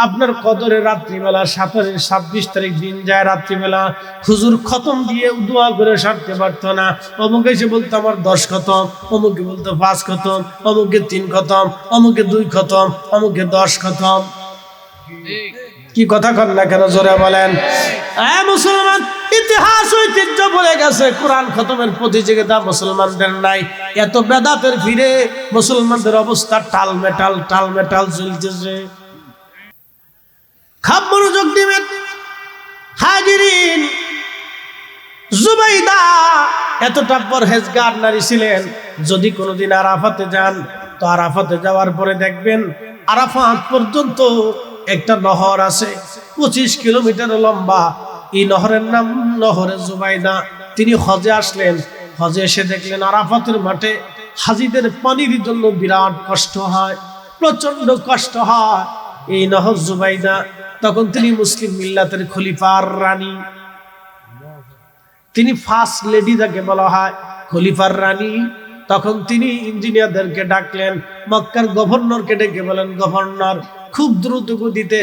আপনার কদরের রাত্রিবেলা 26 তারিখ দিন যায় রাত্রিবেলা হুজুর খতম দিয়ে দোয়া করে সারতে পারতো না। অমুকে এসে বলতো আমার 10 খতম, অমুকে বলতো 5 খতম, অমুকে 3 খতম, অমুকে 2 খতম, অমুকে 10 খতম। কি কথা কন না কেন, জোরে বলেন। মুসলমান, ইতিহাস ঐতিহ্য বলে গেছে কোরআন খতমের প্রতিযোগিতা মুসলমানদের নাই। এত বেদাতের ফিরে মুসলমানদের অবস্থা টালমেটাল চলতেছে। খাপ মনোযোগ দিবেন হাজিরিন। জুবাইদা এতটা পরহেজগার নারী ছিলেন। যদি কোনোদিন আরাফাতে যান তো আরাফাতে যাওয়ার পরে দেখবেন আরাফাত পর্যন্ত একটা নহর আছে 25 কিলোমিটার লম্বা। এই নহরের নাম নহরে জুবাইদা। তিনি হজে আসলেন, হজে এসে দেখলেন আরাফাতের মাঠে হাজিদের পানির জন্য বিরাট কষ্ট হয়, প্রচন্ড কষ্ট হয়। এই নহর জুবাইদা। তখন তিনি মুসলিম মিল্লাতের খলিফার রানী, তিনি ফার্স্ট লেডি যাকে বলা হয়, খলিফার রানী। তখন তিনি ইঞ্জিনিয়ারদেরকে ডাকলেন, মক্কার গভর্নরকে ডেকে বলেন, গভর্নর খুব দ্রুত গতিতে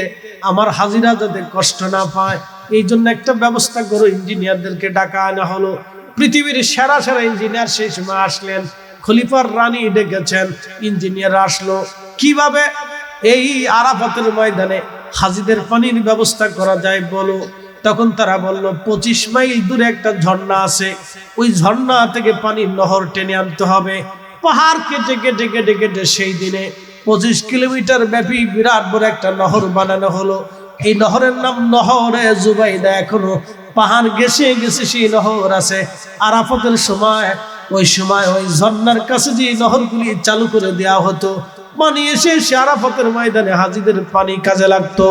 আমার হাজিরা যাতে কষ্ট না পায় এই জন্য একটা ব্যবস্থা করো। ইঞ্জিনিয়ারদেরকে ডাকা আনা হলো। পৃথিবীর সেরা ইঞ্জিনিয়ার সেই সময় আসলেন। খলিফার রানী ডেকেছেন, ইঞ্জিনিয়ার আসলো। কিভাবে এই আরাফাতের ময়দানে হাজিদের পানির ব্যবস্থা করা যায় বলো। তখন তারা বলল 25 মাইল দূরে একটা ঝর্ণা আছে, ওই ঝর্ণা থেকে পানির নহর টেনে আনতে হবে। পাহাড় কেটে কেটে কেটে কেটে সেই দিনে 25 কিলোমিটার ব্যাপী বিরাট বড় একটা নহর বানানো হলো। এই নহরের নাম নহরে জুবাইদা। এখনো পাহাড় গেছে গেছে সেই নহর আছে। আরাফাতের সময় ওই ঝর্ণার কাছে যে নহরগুলি চালু করে দেওয়া হতো, পানি এসে আরাফাতের ময়দানে হাজিদের পানি কাজে লাগতো।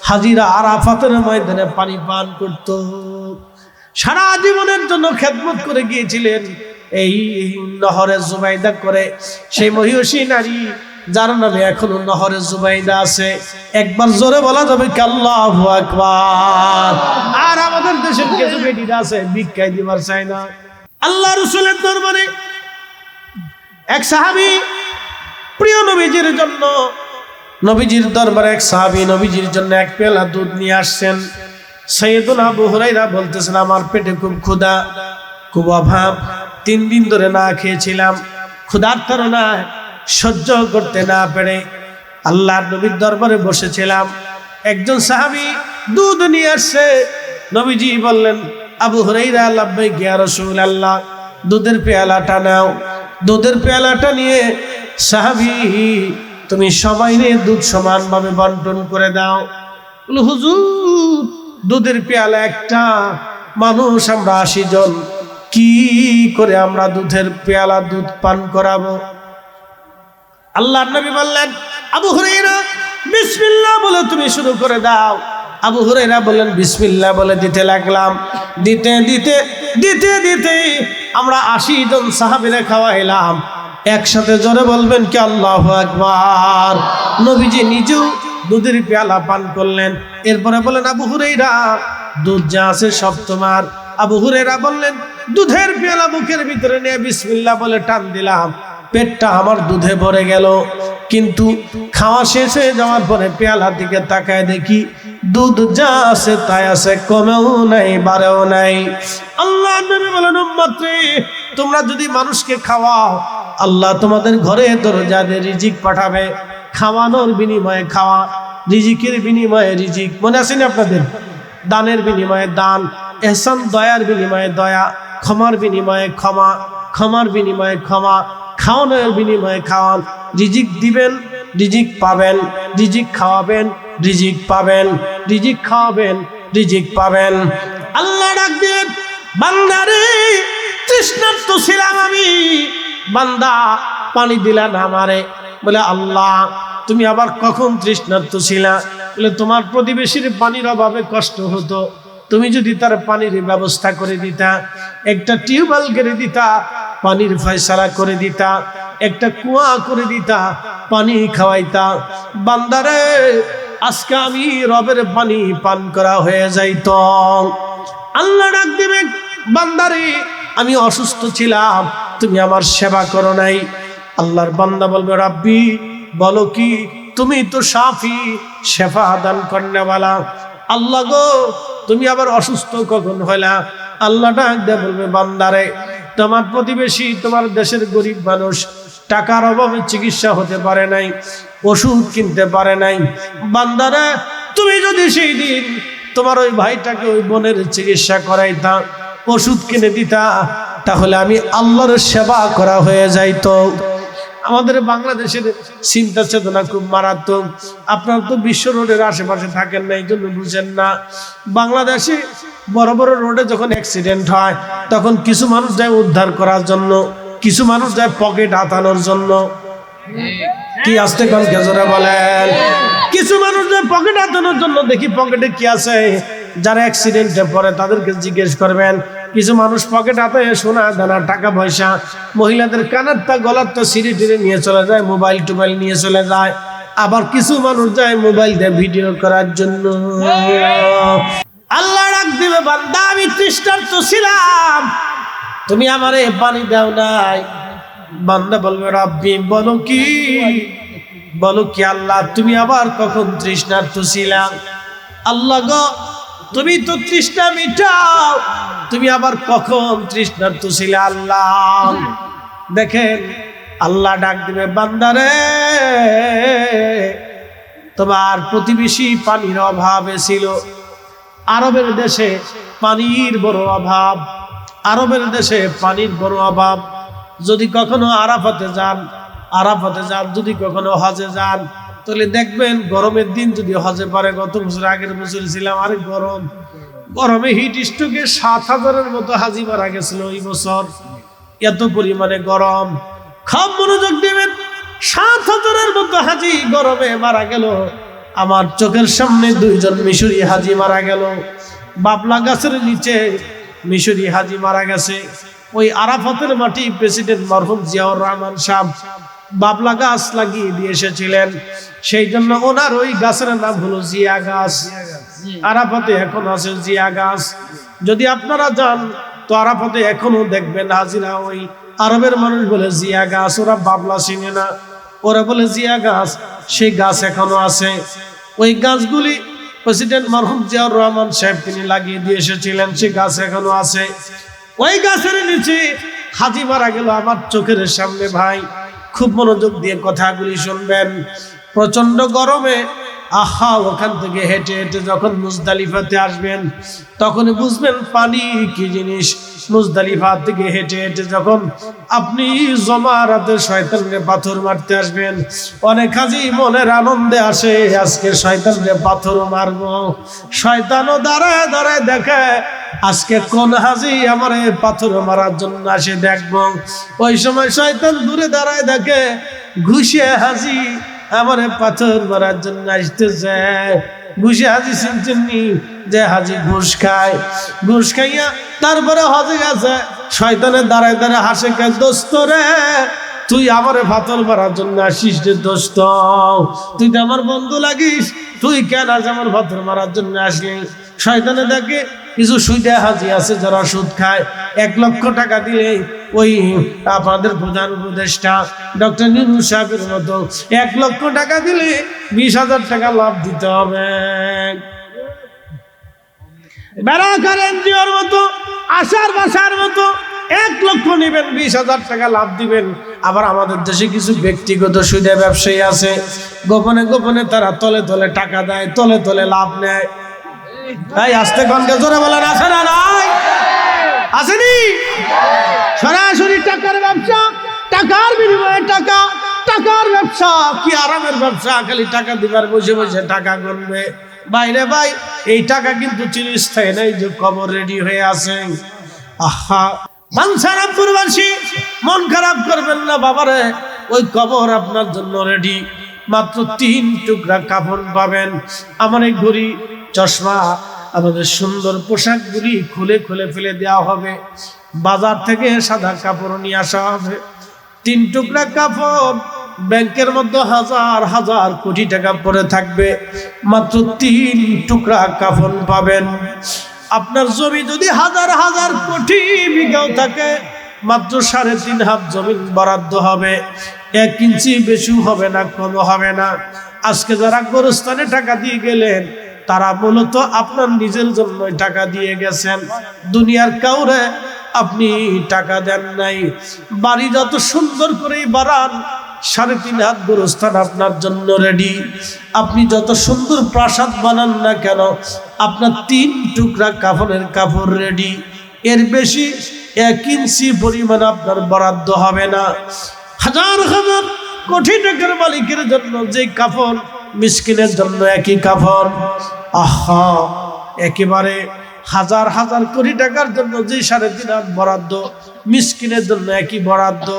হাজিরা আরাফাতের ময়দানে পানি পান করত। সারা জীবনের জন্য খেদমত করে গিয়েছিলেন এই নহরে জুবাইদা করে। সেই মহিষী নারী যার নামে এখনো নহরে জুবাইদা আছে। একবার জোরে বলা যাবে কি আল্লাহু আকবার। আর আমাদের দেশের কিছু বেটিরা আছে ভিক্ষাই দিবার চায় না। আল্লাহ রাসূলের দরবারে এক সাহাবী প্রিয় নবীজির জন্য, নবীজির দরবারে এক সাহাবী নবীজির জন্য এক পেয়ালা দুধ নিয়ে আসছেন। সাইয়েদুনা আবু হুরায়রা বলতেছেন, আমার পেটে খুব ক্ষুধা, খুব অভাব, 3 দিন ধরে না খেয়েছিলাম। ক্ষুধার তাড়নায় সহ্য করতে না পেরে আল্লাহর নবীর দরবারে বসেছিলাম। একজন সাহাবী দুধ নিয়ে আসছে। নবীজি বললেন, আবু হুরায়রা লাব্বাইক ইয়া রাসূলুল্লাহ, দুধের পেয়ালাটা নাও। দুধের পেয়ালাটা নিয়ে সাহাবী, তুমি সবাই নিয়ে দুধ সমানভাবে বন্টন করে দাও। বলে, হুজুর দুধের পেয়ালা একটা, মানুষ আমরা 80 জন, কি করে আমরা দুধের পেয়ালা দুধ পান করাবো? আল্লাহর নবী বললেন, আবু হুরায়রা বিসমিল্লাহ বলে তুমি শুরু করে দাও। আবু হুরায়রা বললেন, বিসমিল্লাহ বলে দিতে লাগলাম। দিতে দিতে দিতে দিতে আমরা 80 জন সাহাবীরা খাওয়াইলাম। একসাথে জোরে বলবেন কি আল্লাহু আকবার। নবীজি নিজেও দুধের পেয়ালা পান করলেন। এরপরে বলেন, আবু হুরায়রা দুধ যা আছে সব তোমার। আবু হুরায়রা বললেন, দুধের পেয়ালা মুখের ভিতরে নিয়ে বিসমিল্লাহ বলে টান দিলাম, পেটটা আমার দুধে ভরে গেল। কিন্তু খাওয়া শেষ হয়ে যাওয়ার পরে পেয়ালার দিকে তাকায় দেখি দুধ যা আছে তাই আছে, কমেও নাই বাড়েও নাই। আল্লাহ নবী বলেন, উম্মতে তোমরা যদি মানুষকে খাওয়াও, আল্লাহ তোমাদের ঘরে দরজাতে রিজিক পাঠাবে। খাওয়ানোর বিনিময়ে খাওয়া, রিজিকের বিনিময়ে রিজিক। মনে আছে না আপনাদের? দানের বিনিময়ে দান, ইহসান দয়ার বিনিময়ে দয়া, ক্ষমার বিনিময়ে ক্ষমা, ক্ষমার বিনিময়ে ক্ষমা, খাওয়ানোর বিনিময়ে খাওয়ান। রিজিক দিবেন, রিজিক পাবেন, রিজিক খাওয়াবেন, রিজিক পাবেন, রিজিক খাওয়াবেন, রিজিক পাবেন। আল্লাহ ডাক দেন, বান্দারে তৃষ্ণার্ত ছিলাম আমি, বান্দা পানি দিলা না আমারে। বলে, আল্লাহ তুমি আবার কখন তৃষ্ণার্ত ছিলা? বলে, তোমার প্রতিবেশীর পানির অভাবে কষ্ট হতো, তুমি যদি তার পানির ব্যবস্থা করে দিতা, একটা টিউবওয়েল করে দিতা, পানির ফয়সালা করে দিতা, একটা কুয়া করে দিতা, পানি খাওয়াইতা, বান্দারে আজকে আমি রবের পানি পান করা হয়ে যাইত। আল্লাহ ডাক দিবে, বান্দারে আমি অসুস্থ ছিলাম, তুমি আমার সেবা করো নাই। আল্লাহর বান্দা বলবে, রাব্বি বলো কি? তুমি তো শাফি, শেফা দান করনেওয়ালা। আল্লাহ গো, তুমি আবার অসুস্থ কখন হইলা? আল্লাহ ডাক দিয়ে বলবে, বান্দারে, তোমার প্রতিবেশী, তোমার দেশের গরিব মানুষ টাকার অভাবে চিকিৎসা হতে পারে নাই, ওষুধ কিনতে পারে নাই। বান্দারে, তুমি যদি সেই দিন তোমার ওই ভাইটাকে ওই বোনের চিকিৎসা করাইতা, ওষুধ কিনে দিতা, তাহলে আমি আল্লাহর সেবা করা হয়ে যাইতো। আমাদের বাংলাদেশের চিন্তা চেতনা খুব মারাত্মক। আপনার তো বিশ্ব রোডের আশেপাশে থাকেন না, এই জন্য বুঝেন না। বাংলাদেশে বড় বড় রোডে যখন অ্যাক্সিডেন্ট হয়, তখন কিছু মানুষ যায় উদ্ধার করার জন্য, কিছু মানুষ যায় পকেট হাতানোর জন্য। কি আসতে কোন কেজরে বলেন? কিছু মানুষ যায় পকেট হাতানোর জন্য। দেখি পকেটে কি আছে। যারা অ্যাক্সিডেন্টে পড়ে তাদেরকে জিজ্ঞেস করবেন। কিছু মানুষ পকেট হাতে সোনা দানা টাকা পয়সা, মহিলাদের কানেরটা গলারটা সিঁড়ি টিড়ে নিয়ে চলে যায়, মোবাইল টোবাইল নিয়ে চলে যায়। আবার কিছু মানুষ যায় মোবাইল দিয়ে ভিডিও করার জন্য। আল্লাহ ডাক দিবে, বান্দা আমি তৃষ্ণার্ত ছিলাম, তুমি আমারে পানি দাও নাই। বান্দা বলবে, রব্বি, বলো কি, বলো কি আল্লাহ, তুমি আবার কখন তৃষ্ণার্ত ছিলাম? আল্লাহ গো, তুমি তো তৃষ্ণা মিটাও, তুমি আবার কখন তৃষ্ণার্ত ছিলে? আল্লাহ দেখেন, আল্লাহ ডাক দিবে, বান্দারে, তোমার প্রতিবেশী পানির অভাবে ছিল। আরবের দেশে পানির বড় অভাব, আরবের দেশে পানির বড় অভাব। যদি কখনো আরাফাতে যান, যদি কখনো হজে যান, তাহলে দেখবেন গরমের দিন যদি হজে পারে, গত বছর আগের বছর ছিলাম, আরে গরমে হিট স্ট্রোকে 7,000-এর মতো হাজি মারা গেছিল এই বছর। এত পরিমাণে গরম, খুব মনোযোগ দিবেন। 7,000-এর মতো হাজি গরমে মারা গেল। আমার চোখের সামনে 2জন মিশরি হাজি মারা গেল। বাবলা গাছের নিচে মিশরি হাজি মারা গেছে। ওই আরাফাতের মাটি প্রেসিডেন্ট মরহুম জিয়াউর রহমান সাহেব বাবলা গাছ লাগিয়ে দিয়ে এসেছিলেন, সেই জন্য ওনার ওই গাছের নাম হলো জিয়া গাছ। আরাফাতে এখন আছে জিয়া গাছ। যদি আপনারা যান তো আরাফাতে এখনো দেখবেন হাজিরা ওই আরবের মানুষ বলে জিয়া গাছ, ওরা বাবলা চিনে না, ওরা বলে জিয়া গাছ। সেই গাছ এখনো আছে। ওই গাছগুলি প্রেসিডেন্ট মরহুম জিয়াউর রহমান সাহেব তিনি লাগিয়ে দিয়ে এসেছিলেন, সেই গাছ এখনো আছে। ওই গাছের নিচে হাজি মারা গেল আমার চোখের সামনে। ভাই, খুব মনোযোগ দিয়ে কথাগুলি শুনবেন। প্রচন্ড গরমে আহা, ওখান থেকে হেঁটে হেঁটে যখন মুজদালিফাতে আসবেন, তখন বুঝবেন পানি কি জিনিস। মুজদালিফা থেকে হেঁটে হেঁটে যখন আপনি জমারাতে শয়তানকে পাথর মারতে আসবেন, অনেক হাজি মনের আনন্দে আসে, আজকে শয়তানকে পাথর মারবো। শয়তানও দাঁড়ায় দাঁড়ায় দেখে আজকে কোন হাজি আমার পাথর মারার জন্য আসে, দেখবো। ওই সময় শয়তান দূরে দাঁড়ায় দেখে ঘুষিয়ে হাজি আমার পাথর মারার জন্য আসতেছে। ঘুষি হাজি চিনতেননি যে হাজি ঘুষ খায়, ঘুষ খাইয়া তারপরে হজে গেছে। শয়তানের দাঁড়ায় দাঁড়ায় হাসে, কে দোস্ত রে, তুই আমারে পাথর মারার জন্য আসিস রে দোস্ত, তুই তো আমার বন্ধু লাগিস, তুই কেন আজ আমার পাথর মারার জন্য আসলি? শয়তানে দেখে কিছু সুদে হাজি আছে যারা সুদ খায়। 1 লক্ষ টাকা দিলে ওই আপনাদের প্রধান উপদেষ্টা ডক্টর নিরু সাহেবের মতো 1 লক্ষ টাকা দিলে 20,000 টাকা লাভ দিতে হবে। বেড়াকার এনজিওর মতো, আশার বাসার মতো 1 লক্ষ নেবেন, 20,000 টাকা লাভ দিবেন। আবার আমাদের দেশে কিছু ব্যক্তিগত সুদে ব্যবসায়ী আছে, গোপনে গোপনে তারা তলে তলে টাকা দেয়, তলে তলে লাভ নেয়। তাই আস্তে গনকে জোরে বলেন, আছে না নাই? আসেনি? সরাসরি টাকার ব্যবসা, টাকার বিনিময়ে টাকা, টাকার ব্যবসা। কি আরামের ব্যবসা, খালি টাকা দিবার, বসে বসে টাকা গুনবে। বাইরে ভাই, এই টাকা কিন্তু চিরস্থায়ী নাই, যে কবর রেডি হয়ে আছে। আহা, মানসারামপুরবাসী মন খারাপ করবেন না বাবারে, ওই কবর আপনার জন্য রেডি। মাত্র 3 টুকরা কাফন পাবেন। আমার এই ঘড়ি, চশমা, আমাদের সুন্দর পোশাকগুলি খুলে খুলে ফেলে দেওয়া হবে। বাজার থেকে সাদা কাপড় নিয়ে আসা হবে। 3 টুকরা কাপড়, ব্যাংকের মধ্যে হাজার হাজার কোটি টাকা পড়ে থাকবে, মাত্র 3 টুকরা কাফন পাবেন। আপনার জমি যদি হাজার হাজার কোটি বিঘাও থাকে, মাত্র 3.5 হাত জমিন বরাদ্দ হবে। 1 ইঞ্চি বেশি হবে না, কম হবে না। আজকে যারা গোরস্থানে টাকা দিয়ে গেলেন তারা মূলত আপনার নিজের জন্য টাকা দিয়ে গেছেন, দুনিয়ার কাউরে আপনি টাকা দেন নাই। বাড়ি যত সুন্দর করেই বাড়ান, 3.5 হাত গোরস্থান আপনার জন্য রেডি। আপনি যত সুন্দর প্রাসাদ বানান না কেন, আপনার 3 টুকরা কাফনের কাপড় রেডি। এর বেশি 1 ইঞ্চি পরিমাণ আপনার বরাদ্দ হবে না। হাজার হাজার কোটি টাকার মালিকের জন্য যে কাফন, মিসকিনের জন্য একই কাফন। আহা, একেবারে হাজার হাজার কোটি টাকার জন্য যে 3.5 হাত বরাদ্দ, মিসকিনের জন্য একই বরাদ্দ।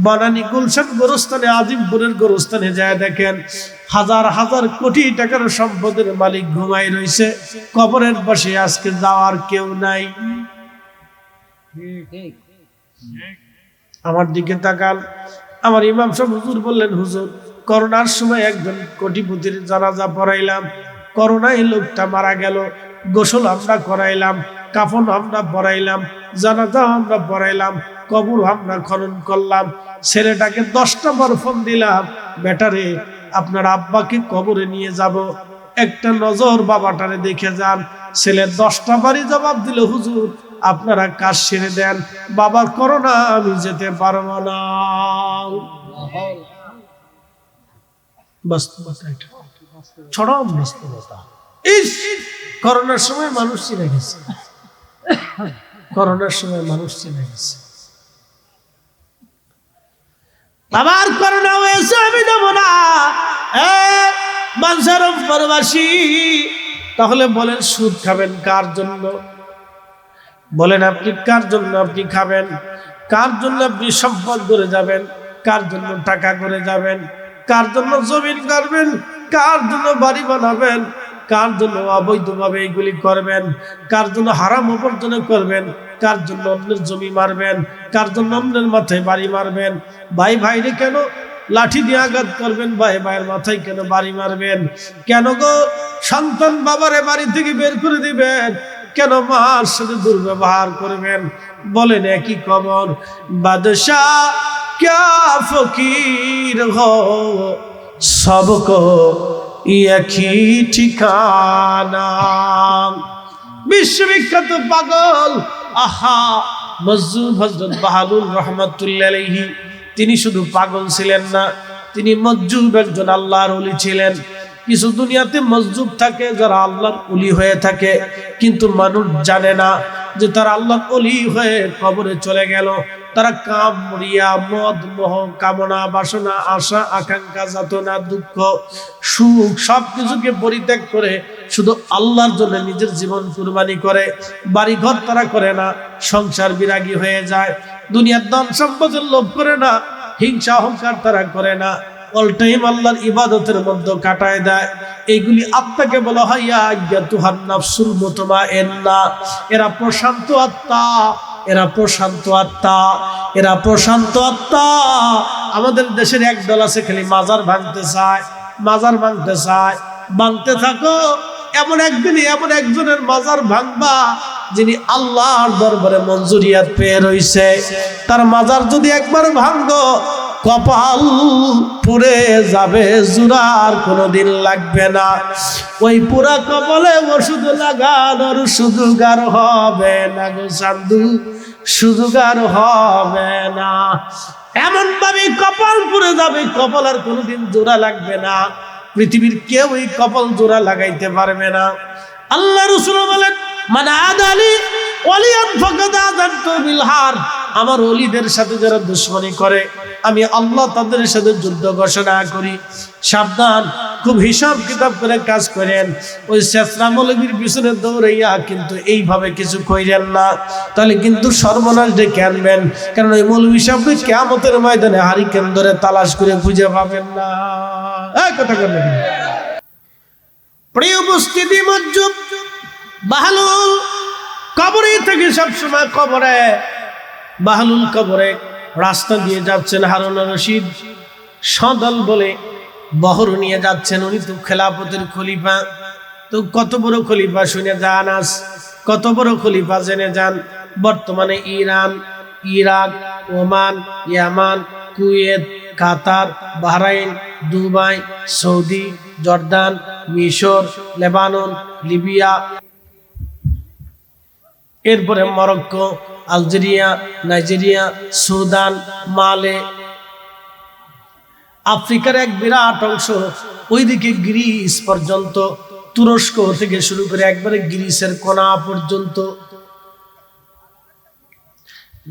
বানানি গুলশান গোরস্থানে, আজিমপুরের গোরস্থানে যায় দেখেন, হাজার হাজার কোটি টাকার সম্পদের মালিক ঘুমাই রয়েছে কবরের পাশে। আজকে যাওয়ার কেউ নাই। আমার দিকে তাকান। আমার ইমাম সাহেব হুজুর বললেন, হুজুর করোনার সময় একজন কোটিপতির জানাজা পড়াইলাম, করোনায় লোকটা মারা গেল, গোসল আমরা করাইলাম, কাফন আমরা পরাইলাম, জানাজা আমরা পড়াইলাম, কবর আমরা খনন করলাম। ছেলেটাকে 10টা বার ফোন দিলাম, বেটারে আপনার আব্বাকে কবরে নিয়ে যাব, একটা নজর বাবাটারে দেখে যান। ছেলে 10টা বারই জবাব দিল, হুজুর আপনারা কাজ সেরে দেন, বাবার করোনা, আমি যেতে পারবো না। বাস্তবতা এটা, চরম বাস্তবতা। করোনার সময় মানুষ চিনে গেছে, করোনার সময় মানুষ চিনে গেছে। বাবার করোনা হয়েছে, আমি দেবো না। বাঞ্ছারম পরবাসী, তাহলে বলেন সুদ খাবেন কার জন্য? বলেন আপনি কার জন্য আপনি খাবেন? কার জন্য আপনি সম্পদ করে যাবেন? কার জন্য টাকা করে যাবেন? কার জন্য জমিন করবেন? কার জন্য বাড়ি বানাবেন? কার জন্য অবৈধভাবে এগুলি করবেন? কার জন্য হারাম উপার্জন করবেন? কার জন্য অন্যের জমি মারবেন? কার জন্য অন্যের মাথায় বাড়ি মারবেন? ভাই ভাইরে কেন লাঠি দিয়ে আঘাত করবেন? ভাই ভাইয়ের মাথায় কেন বাড়ি মারবেন? কেন গো সন্তান বাবারে বাড়ি থেকে বের করে দিবেন? কেন মার সাথে দুর্ব্যবহার করবেন? বলেন একই কবর। বাদশাহ क्या फकीर हो, सबको एक ही ठिकाना। বিশ্ববিখ্যাত পাগল আহা মজজুব হযরত বাহাদুর রহমাতুল্লাহ আলাইহি, তিনি শুধু পাগল ছিলেন না, তিনি মজজুব একজন আল্লাহর ওলি ছিলেন। কিছু দুনিয়াতে মজজুব থাকে যারা আল্লাহর ওলি হয়ে থাকে, কিন্তু মানুষ জানে না যে তারা আল্লাহর ওলি হয়ে কবরে চলে গেল। তারা কাম, রিয়া, মদ, মোহ, কামনা, বাসনা, আশা, আকাঙ্ক্ষা, যাতনা, দুঃখ, সুখ সবকিছুকে পরিত্যাগ করে শুধু আল্লাহর জন্য নিজের জীবন কুরবানি করে। বাড়িঘর তারা করে না, সংসার বিরাগী হয়ে যায়। দুনিয়ার ধন সম্পদের লোভ করে না, হিংসা অহংকার তারা করে না, অল টাইম আল্লাহর ইবাদতের মধ্যে কাটায় দেয়। এইগুলি আত্মাকে বলা হয় ইয়া আইয়াতুহান নাফসুল মুতমাইন্না। এরা প্রশান্ত আত্মা, এরা প্রশান্ত আত্মা, এরা প্রশান্ত আত্মা। আমাদের দেশের একদল আছে খালি মাজার ভাঙতে চায়, মাজার ভাঙতে চায়। ভাঙতে থাকো, এমন একদিন এমন একজনের মাজার ভাঙবা যিনি আল্লাহর দরবারে মঞ্জুরিয়াত পেয়ে রইছে। তার মাজার যদি একবার ভাঙো, কপাল পুড়ে যাবে, জুড়ার কোনোদিন লাগবে না। ওই পুরা কপালে ওষুধ লাগানোর সুযোগার হবে না গো সাধু, সুযোগার হবে না। এমন ভাবে কপাল পুড়ে যাবে, কপাল আর কোনোদিন জোড়া লাগবে না। পৃথিবীর কেউ এই কপাল জোড়া লাগাইতে পারবে না। আল্লাহ রাসূল বলেন, মান আদালি ওয়ালিয়ান ফাকাদ আযানতু বিল হারব। আমার ওলিদের সাথে যারা দুশমনি করে, আমি আল্লাহ তাদের সাথে যুদ্ধ ঘোষণা করি। সাবধান, খুব হিসাব কিতাব করে কাজ করেন। ওই শেষরা মৌলবীর পিছনে দৌড়াইয়া কিন্তু এইভাবে কিছু কইরেন না, তাহলে কিন্তু সর্বনাশ ডেকে আনবেন। কারণ ওই মৌলবী সাহেবকে কিয়ামতের ময়দানে হারিকেন ধরে তালাশ করে খুঁজে পাবেন না। এই কথা বলেন। প্রিয় উপস্থিতি, মজ্জুব বাহলুল কবরে থেকে সবসময় কবরে, বাহলুল কবরে রাস্তা দিয়ে যাচ্ছেন হারুন রশিদ সদল বলে বহর নিয়ে যাচ্ছেন। উনি তো খেলাফতের খলিফা। তো কত বড় খলিফা শুনে যান, আজ কত বড় খলিফা জেনে যান। বর্তমানে ইরান, ইরাক, ওমান, ইয়ামান, কুয়েত, কাতার, বাহরাইন, দুবাই, সৌদি, জর্দান, মিশর, লেবানন, লিবিয়া, এরপরে মরক্কো, আলজেরিয়া, নাইজেরিয়া, সুদান, মালে, আফ্রিকার এক বিরাট অংশ, ওইদিকে গ্রিস পর্যন্ত, তুরস্ক থেকে শুরু করে একবারে গ্রিসের কোনা পর্যন্ত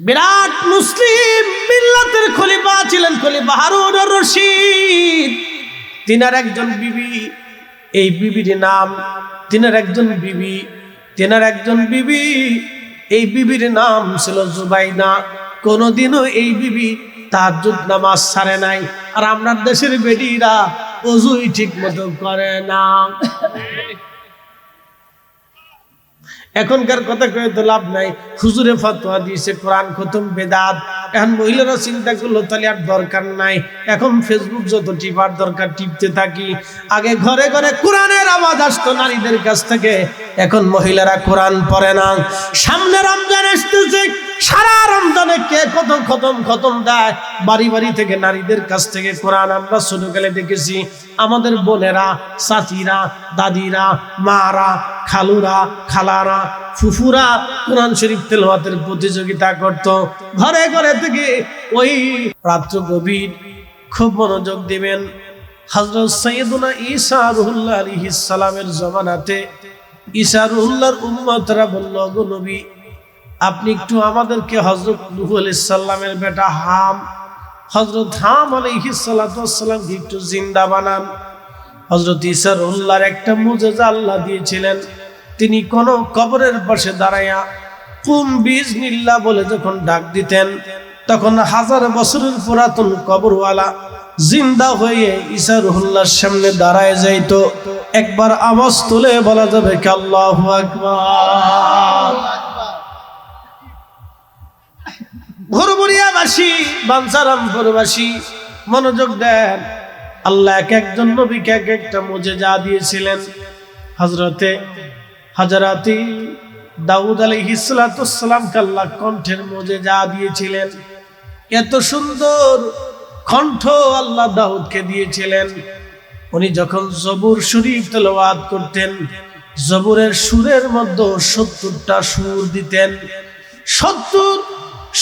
বিরাট মুসলিম মিল্লাতের খলিফা ছিলেন খলিফা হারুন আর রশিদ। তিনার একজন বিবি, এই বিবির নাম, তিনার একজন বিবি, এই বিবির নাম ছিল জুবাইদা। কোনদিনও এই বিবি তাহাজ্জুদ নামাজ ছাড়ে নাই। আর আপনার দেশের বেটিরা ওযুই ঠিক মতো করে না। এখনকার কথা কয়ে তো লাভ নাই, হুজুরে ফতোয়া দিয়েছে কোরআন খতম বেদাত। এখন মহিলারা চিন্তা করলো তাহলে আর দরকার নাই, এখন ফেসবুক যত টিপার দরকার টিপতে থাকি। আগে ঘরে ঘরে কোরআনের আওয়াজ আসতো নারীদের কাছ থেকে, এখন মহিলারা কোরআন পড়ে না। সামনে রমজান আসতেছে, সারা রমজানে কে কত খতম দেয়, বাড়ি বাড়ি থেকে নারীদের কাছ থেকে কোরআন আমরা ছোটকালে দেখেছি। আমাদের বোনেরা, চাচিরা, দাদিরা, মারা, খালুরা, খালারা, ফুফুরা কোরআন শরীফ তেলাওয়াতের প্রতিযোগিতা করত। ঘরে ঘরে থেকে ওই রাত্র গভীর খুব মনোযোগ দিবেন। হযরত সাইয়েদুনা ঈসা রুহুল্লাহ আলাইহিস সালামের জমানাতে ঈসা রুহুল্লাহর উম্মতরা বলল, গো নবী আপনি একটু আমাদেরকে হযরত নূহ আলাইহিস সালামের বেটা হযরত হাম আলাইহিস সালাতু ওয়াস সালামকে একটু জিন্দা বানান। হযরত ঈসা রুহুল্লাহর একটা মুজিজা আল্লাহ দিয়েছিলেন। তিনি কোন কবরের পাশে দাঁড়ায়া কুম বিজনিল্লাহ বলে যখন ডাক দিতেন, তখন হাজার বছরের পুরাতন কবরওয়ালা জিন্দা হয়ে ঈসা রুহুল্লাহর সামনে দাঁড়ায় যাইত। একবার আওয়াজ তুলে বলা যাবে কি আল্লাহু আকবার। ভোরভরিয়াবাসী, বাঞ্ছারামপুরবাসী মনোযোগ দেন। আল্লাহ এক একজন নবীকে এক একটা মুজিজা দিয়েছিলেন। হযরতে দাউদ আলাইহিস সালাতু ওয়াস সালামকে আল্লাহ কণ্ঠের মুজিজা দিয়েছিলেন। এত সুন্দর কণ্ঠ আল্লাহ দাউদকে দিয়েছিলেন। উনি যখন জবুর শরীফ তেলাওয়াত করতেন, জবুরের সুরের মধ্যে ৭০টা সুর দিতেন। ৭০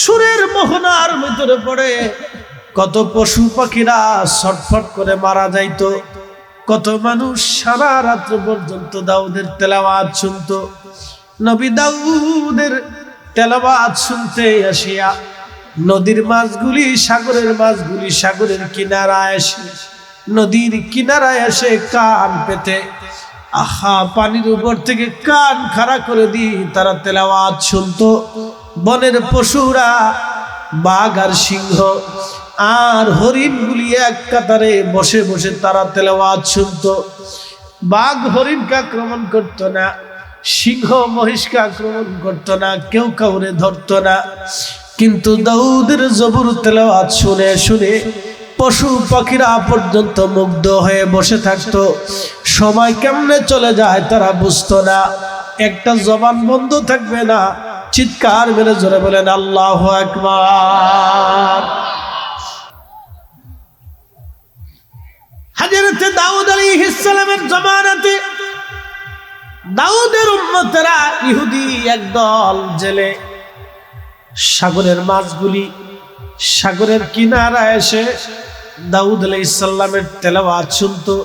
সুরের মোহনার ভিতরে পড়ে কত পশু পাখিরা ছটফট করে মারা যাইত, কত মানুষ সারা রাত পর্যন্ত দাউদের তেলাওয়াত শুনতো। নবী দাউদের তেলাওয়াত শুনতে আসিয়া নদীর মাছগুলি, সাগরের মাছগুলি সাগরের কিনারায় এসে, নদীর কিনারায় এসে কান পেতে পানির উপর থেকে কান খাড়া করে দিয়ে তারা তেলাওয়াত শুনতো। বনের পশুরা, বাঘ আর সিংহ আর হরিণগুলি এক কাতারে বসে বসে তারা তেলাওয়াত শুনতো। বাঘ হরিণকে আক্রমণ করতো না, সিংহ মহিষকে আক্রমণ করতো না, কেউ কাউরে ধরতো না। কিন্তু দাউদের জবুর তেলাওয়াত শুনে শুনে পশু পাখিরা পর্যন্ত মুগ্ধ হয়ে বসে থাকতো। সময় কেমনে চলে যায় তারা বুঝতো না। একটা জবান বন্ধ থাকবে না। চিৎকার মেরে জোরে বলেন আল্লাহু আকবার। হযরত দাউদ আলাইহিস সালামের জামানাতে দাউদের উম্মতেরা ইহুদি একদল জেলে সাগরের মাছগুলি সাগরের কিনারায় এসে দাউদ আলাইহিস সালামের তেলাওয়াত শুনতো।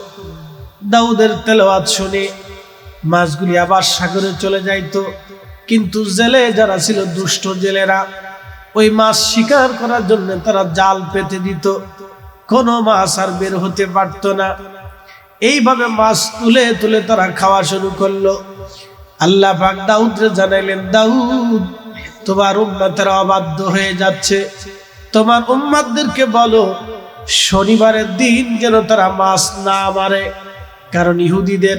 দাউদের তেলাওয়াত শুনে মাছগুলি আবার সাগরে চলে যাইতো। কিন্তু জেলে যারা ছিল, দুষ্ট জেলেরা, ওই মাছ শিকার করার জন্য তারা জাল পেতে দিত। কোনো মাছ আর বের হতে পারত না। এইভাবে মাছ তুলে তুলে তারা খাওয়া শুরু করলো। আল্লাহ পাক দাউদরে জানাইলেন, দাউদ তোমার উম্মতেরা অবাধ্য হয়ে যাচ্ছে, তোমার উম্মতদেরকে বলো শনিবারের দিন যেন তারা মাছ না মারে। কারণ ইহুদিদের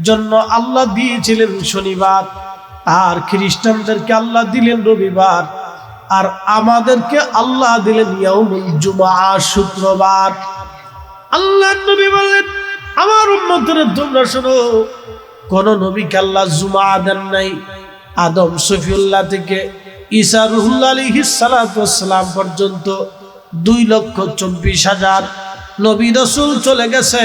জন্য আল্লাহ দিয়েছিলেন শনিবার, আর খ্রিস্টানদেরকে আল্লাহ দিলেন রবিবার, আর আমাদেরকে আল্লাহ দিলেন ইয়াউমুল জুমআ, শুক্রবার। আল্লাহর নবী বললেন, আমার উম্মতরা তোমরা শোনো, কোন নবীকে আল্লাহ জুমআ দেন নাই। আদম সফিউল্লাহ থেকে ঈসা রুহুল্লাহ আলাইহিস সালাতু ওয়াস সালাম পর্যন্ত 2,24,000 নবী রাসূল চলে গেছে।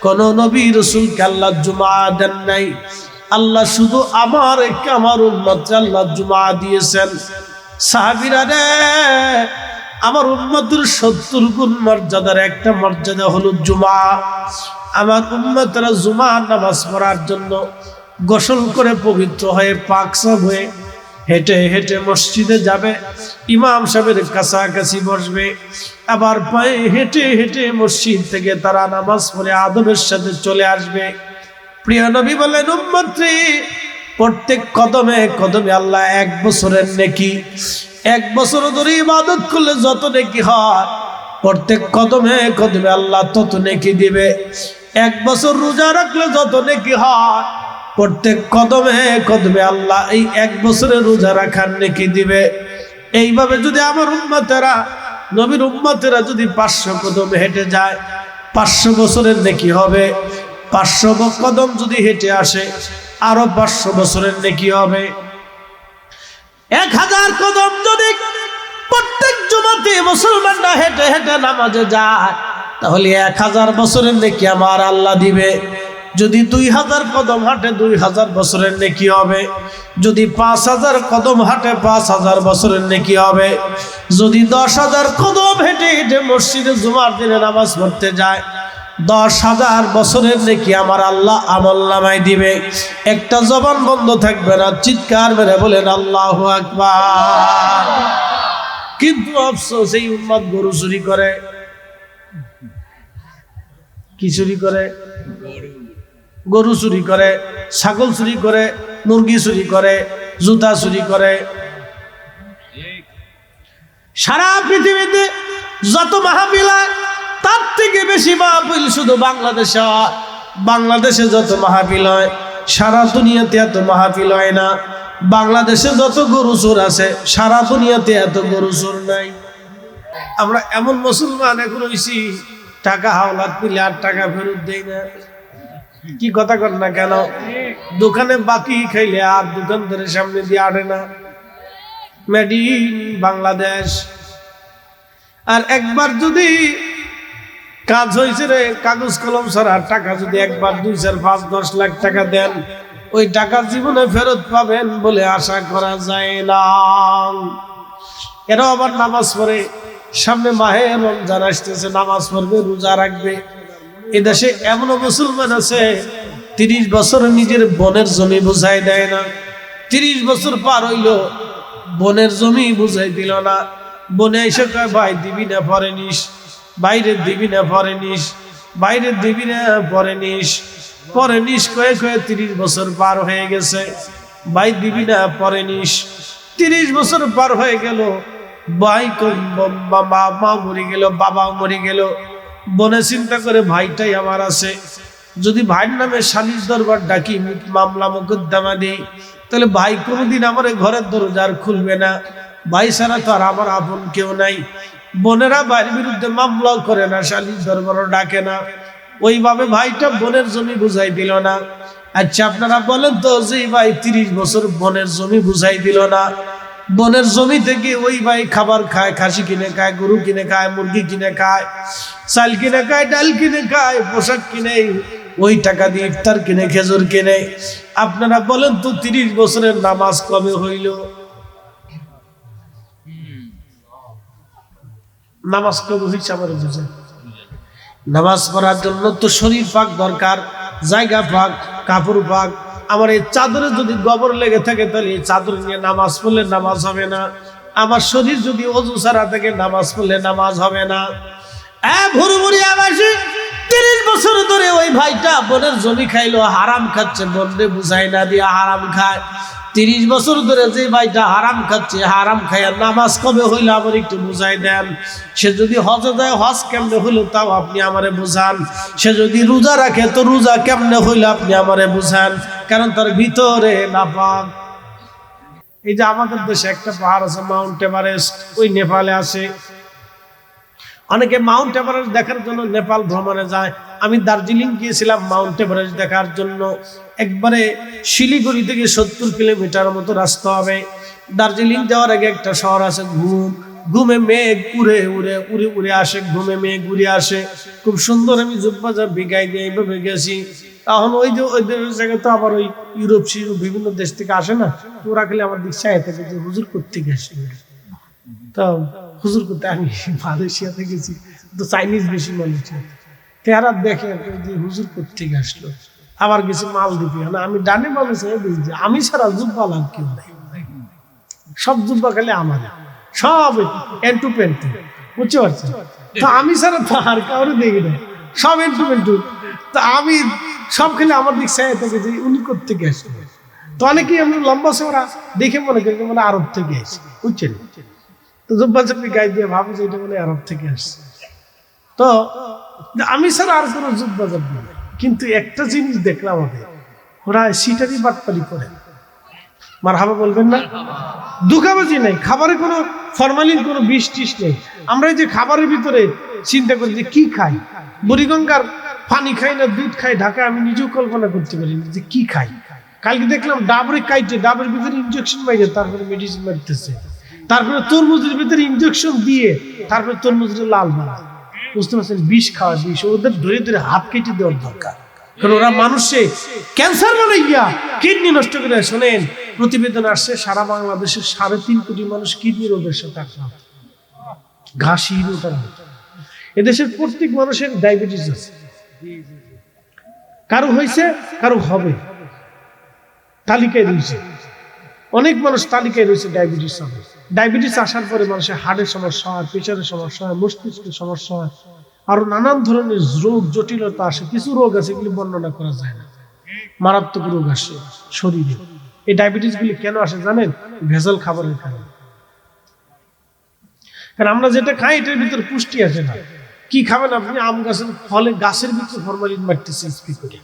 কোন নবী রাসূলকে আল্লাহ জুমা দেন নাই। আল্লাহ শুধু আমার উম্মতকে আল্লাহ জুমা দিয়েছেন। সাহাবীরা রে, আমার উম্মতের 70 গুণ মর্যাদার একটা মর্যাদা হলো জুমা। আমার উম্মতরা জুমা নামাজ পড়ার জন্য গোসল করে পবিত্র হয়ে পাকসাফ হয়ে হেঁটে হেঁটে মসজিদে যাবে, ইমাম সাহেবের কাছাকাছি বসবে, আবার পায়ে হেঁটে হেঁটে মসজিদ থেকে তারা নামাজ পড়ে আদবের সাথে চলে আসবে। প্রিয় নবী বলেন, উম্মতরে, প্রত্যেক কদমে কদমে আল্লাহ 1 বছরের নেকি, 1 বছর ধরে ইবাদত করলে যত নেকি হয়, প্রত্যেক কদমে কদমে আল্লাহ তত নেকি দিবে। 1 বছর রোজা রাখলে যত নেকি হয়, প্রত্যেক কদমে কদমে আল্লাহ এই 1 বছরের রোজা রাখার নেকি দিবে। এইভাবে যদি আমার উম্মতেরা, নবীর উম্মতেরা যদি 500 কদম হেঁটে যায়, 500 বছরের নেকি হবে। 500 কদম যদি হেঁটে আসে, আরো 500 বছরের নেকি হবে। 1000 কদম যদি প্রত্যেক জুমাতে মুসলমানরা হেঁটে হেঁটে নামাজে যায়, তাহলে 1000 বছরের নেকি আমার আল্লাহ দিবে। যদি 2000 কদম হাঁটে, 2000 বছরের নেকি হবে। যদি 5000 কদম হাঁটে, 5000 বছরের নেকি হবে। যদি 10000 কদম হেঁটে হেঁটে মসজিদে জুমার দিনে নামাজ পড়তে যায়, 10,000 বছরের নেকি আমার আল্লাহ আমলনামায় দিবে। একটা জবান বন্ধ থাকবে না, চিৎকার মেরে বলেন আল্লাহু আকবার। কিন্তু আফসোস, এই উম্মত গরু চুরি করে। কি চুরি করে? গরু চুরি করে, ছাগল চুরি করে, মুরগি চুরি করে, জুতা চুরি করে। সারা পৃথিবীতে যত মাহফিল হয়, তার থেকে বেশি মাহফিল শুধু বাংলাদেশে হয়। বাংলাদেশে যত মাহফিল হয়, সারা দুনিয়াতে এত মাহফিল হয় না। বাংলাদেশে যত গরু চোর আছে, সারা দুনিয়াতে এত গরু চোর নাই। আমরা এমন মুসলমান এখন হইছি, টাকা হাওলাত পেলে আর টাকা ফেরত দেই না। কি কথা কর না কেন? দোকানে বাকি খাইলে আর দোকানদারের সামনে দিয়ে আড়ে না। Made in Bangladesh. আর একবার যদি কাজ হয়েছে রে, কাগজ কলম ছাড়া টাকা যদি একবার 2, 4, 5, 10 লাখ টাকা দেন, ওই টাকা জীবনে ফেরত পাবেন বলে আশা করা যায় না। এরাও আবার নামাজ পড়ে, সামনে মাহে রমজান আসতেছে, নামাজ পড়বে, রোজা রাখবে। এদেশে এমন মুসলমান আছে 30 বছর নিজের বোনের জমি বুঝাই দেয় না। 30 বছর পার হইল, বোনের জমি বুঝাই দিল না। বোনে এসে কয়, ভাই দিবি না পরে নিস, বাইরে দিবি না পরে নিস, বাইরে দিবি না পরে নিস, পরে নিস কয়ে কয়ে 30 বছর পার হয়ে গেছে। ভাই দিবি না পরে নিস। 30 বছর পার হয়ে গেল, ভাই মা মরে গেল, বাবা মরে গেল। বোনে চিন্তা করে, ভাইটাই আমার আছে, যদি ভাইয়ের নামে সালিশ দরবার ডাকি, মামলা মোকদ্দমা দিই, তাহলে ভাই কোনোদিন আমার ঘরের দরজা খুলবে না। ভাই ছাড়া তো আর আমার আপন কেউ নাই। বোনেরা ভাইয়ের বিরুদ্ধে মামলাও করে না, সালিশ দরবারও ডাকে না। ওইভাবে ভাইটা বোনের জমি বুঝাই দিল না। আচ্ছা আপনারা বলেন তো, যে ভাই 30 বছর বোনের জমি বুঝাই দিল না, বোনের জমি থেকে ওই ভাই খাবার খায়, খাসি কিনে খায়, গরু কিনে খায়, মুরগি কিনে খায়, চাল কিনে খায়, ডাল কিনে খায়, পোশাক কিনে, ওই টাকা দিয়ে ইফতার কিনে, খেজুর কিনে। আপনারা বলেন তো, 30 বছরের নামাজ কবে হইল? নামাজ কবে হয়েছে আমার বুঝে? নামাজ পড়ার জন্য তো শরীর পাক দরকার, জায়গা পাক, কাপড় পাক। আমার এই চাদরে যদি গোবর লেগে থাকে, তাহলে এই চাদর নিয়ে নামাজ পড়লে নামাজ হবে না। আমার শরীর যদি ওযু ছাড়া থাকে, নামাজ পড়লে নামাজ হবে না। ভুরু ভুরি আবাসী 30 বছর ধরে ওই ভাইটা বোনের জমি খাইলো, হারাম খাচ্ছে, বোনরে বুঝাই না দিয়া হারাম খায়। 30 বছর ধরে যে ভাইটা হারাম খাচ্ছে, হারাম খায়, নামাজ কবে হইলো আমার একটু বুঝাই দেন। সে যদি হজে যায়, হজ কেমনে হইলো তাও আপনি আমারে বুঝান। সে যদি রোজা রাখে, তো রোজা কেমনে হইলো আপনি আমারে বুঝান, কারণ তার ভিতরে নাপাক। এই যে আমাদের দেশে একটা পাহাড় আছে মাউন্ট এভারেস্ট, ওই নেপালে আছে। অনেকে মাউন্ট এভারেস্ট দেখার জন্য নেপাল ভ্রমণে যায়। আমি দার্জিলিং গিয়েছিলাম মাউন্ট এভারেস্ট দেখার জন্য। একবারে শিলিগুড়ি থেকে 70 কিলোমিটার মতো রাস্তা হবে। দার্জিলিং যাওয়ার আগে একটা শহর আছে ঘুম, ঘুমে মেঘ উড়ে উড়ে উড়ে উড়ে আসে, ঘুমে মেঘ উড়ে আসে, খুব সুন্দর আমি জুব্বা জাব্বি গাই দিয়ে এইভাবে গেছি। তখন ওই যে ওই জায়গায় তো আবার ওই ইউরোপ সিউরোপ বিভিন্ন দেশ থেকে আসে না, তো ওরা খেলে আমার দিক চাই থাকে যে হুজুর করতে গেছি। তো হুজুর করতে আমি মালয়েশিয়াতে গেছি, তো চাইনিজ বেশি মালয়েশিয়া, তেরা দেখে যে হুজুর করতে আসলো। আবার গেছি মালদ্বীপে, আমি ডানে বামে দেখছি আমি ছাড়া জুব্বা লাভ কেউ নাই, সব জুব্বা খালি আমার, সব এন্টু পেন্টু, বুঝতে পারছেন? তো আমি ছাড়া তো আর কাউরে দেখি না, সব এন্টু পেন্টু। তো আমি সব খেলে আমার দিক চাই থাকে যে উনি করতে গেছে। তো অনেকেই আমি লম্বা ওরা দেখে মনে করি মানে আরব থেকে আসছে, বুঝছেন? তো জুব্বা চাপি গাই দিয়ে ভাবি যে এটা মানে আরব থেকে আসছে। তো আমি ছাড়া আর কোনো জুব্বা যাবি না। কিন্তু একটা জিনিস দেখলাম, ওরা সিটারি বাটপারি করে, মারহাবা বলবেন না? দুঃখাবাজি নেই, খাবারে কোনো ফরমালিন কোনো বিষ টিস নেই। আমরা এই যে খাবারের ভিতরে চিন্তা করি যে কি খাই, বুড়িগঙ্গার পানি খাই না দুধ খাই, ঢাকায় আমি নিজেও কল্পনা করতে পারি যে কি খাই। কালকে দেখলাম ডাবরে কাইটে, ডাবের ভিতরে ইনজেকশন মাইরে তারপরে মেডিসিন মারতেছে, তারপরে তরমুজের ভিতরে ইনজেকশন দিয়ে তারপরে তরমুজের লাল বানায়, বুঝতে পারছেন? বিষ খাওয়া, বিষ। ওদের ধরে ধরে হাত কেটে দেওয়ার দরকার, কারণ ওরা মানুষে ক্যান্সার বানাইয়া কিডনি নষ্ট করে। শোনেন, প্রতিবেদন আসছে সারা বাংলাদেশের 3.5 কোটি মানুষ কিডনি রোগের সাথে আক্রান্ত, ঘাসি রোটার। এদেশের প্রত্যেক মানুষের ডায়াবেটিস আছে, কারো হয়েছে কারো হবে, তালিকায় রয়েছে। অনেক মানুষ তালিকায় রয়েছে ডায়াবেটিস হবে। ডায়াবেটিস আসার পরে মানুষের হার্টের সমস্যা হয়, প্রেশারের সমস্যা হয়, মস্তিষ্কের সমস্যা হয়, আরো নানান ধরনের রোগ জটিলতা আসে। কিছু রোগ আছে এগুলি বর্ণনা করা যায় না, মারাত্মক রোগ আসে শরীরে। এই ডায়াবেটিস গুলি কেন আসে জানেন? ভেজাল খাবারের কারণে। কারণ আমরা যেটা খাই এটার ভিতরে পুষ্টি আসে না। কি খাবেন আপনি? আম গাছের ফলে গাছের ভিতরে ফরমালিন মারতেছে স্প্রে করে,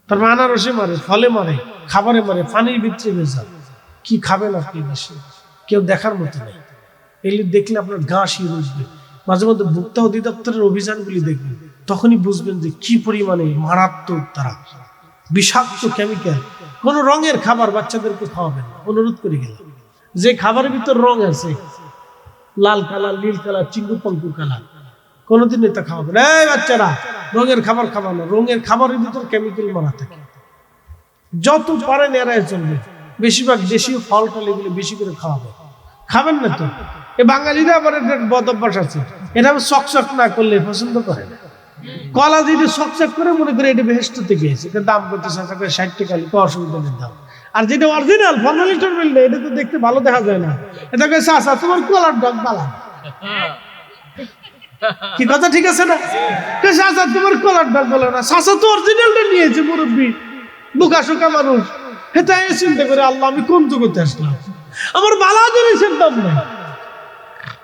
তারপর আনারসে মারে, ফলে মারে, খাবারে মারে, পানির ভিতরে ভেজাল। কি খাবেন আপনি? দেশে কেউ দেখার মতো নেই। এগুলি দেখলে আপনার গা শিউরে উঠবে। মাঝে মধ্যে ভোক্তা অধিদপ্তরের অভিযানগুলি দেখবেন, তখনই বুঝবেন যে কি পরিমাণে মারাত্মক তারা বিষাক্ত কেমিক্যাল। কোন রঙের খাবার বাচ্চাদেরকে খাওয়াবেন না, অনুরোধ করে গেলাম। যে খাবারের ভিতর রং আছে, লাল কালার, নীল কালার, চিঙ্গু পঙ্কু কালার, কোনোদিন এটা খাওয়াবেন না। এই বাচ্চারা, রঙের খাবার খাওয়া না। রঙের খাবারের ভিতর কেমিক্যাল মারা থাকে। যত পারেন এড়ায় চলবে। বেশিরভাগ দেশীয় ফল টল এগুলো বেশি করে খাওয়াবে। খাবেন না তো। এই বাঙালিরা আবার বদ অভ্যাস আছে, এটা চকচক না করলে পছন্দ করে না। কলা যদি চকচক করে মনে করে এটা বেহেস্ত থেকে গেছে, এটা দাম করতে 60 টাকা, অসুবিধা নেই দাম। আর যেটা অরিজিনাল ফর্মালিটির মিললে এটা তো দেখতে ভালো দেখা যায় না। এটা কেছে আসা তোমার কলার ডগ বালা, কি কথা ঠিক আছে না? চাচা তোমার কলার ডগ বলে না, চাচা তো অরিজিনালটা নিয়েছে মুরব্বী, বোকা শোকা মানুষ। এটা চিন্তা করে আল্লাহ আমি কোন জগতে আসলাম, আমার বালা জিনিসের দাম নেই।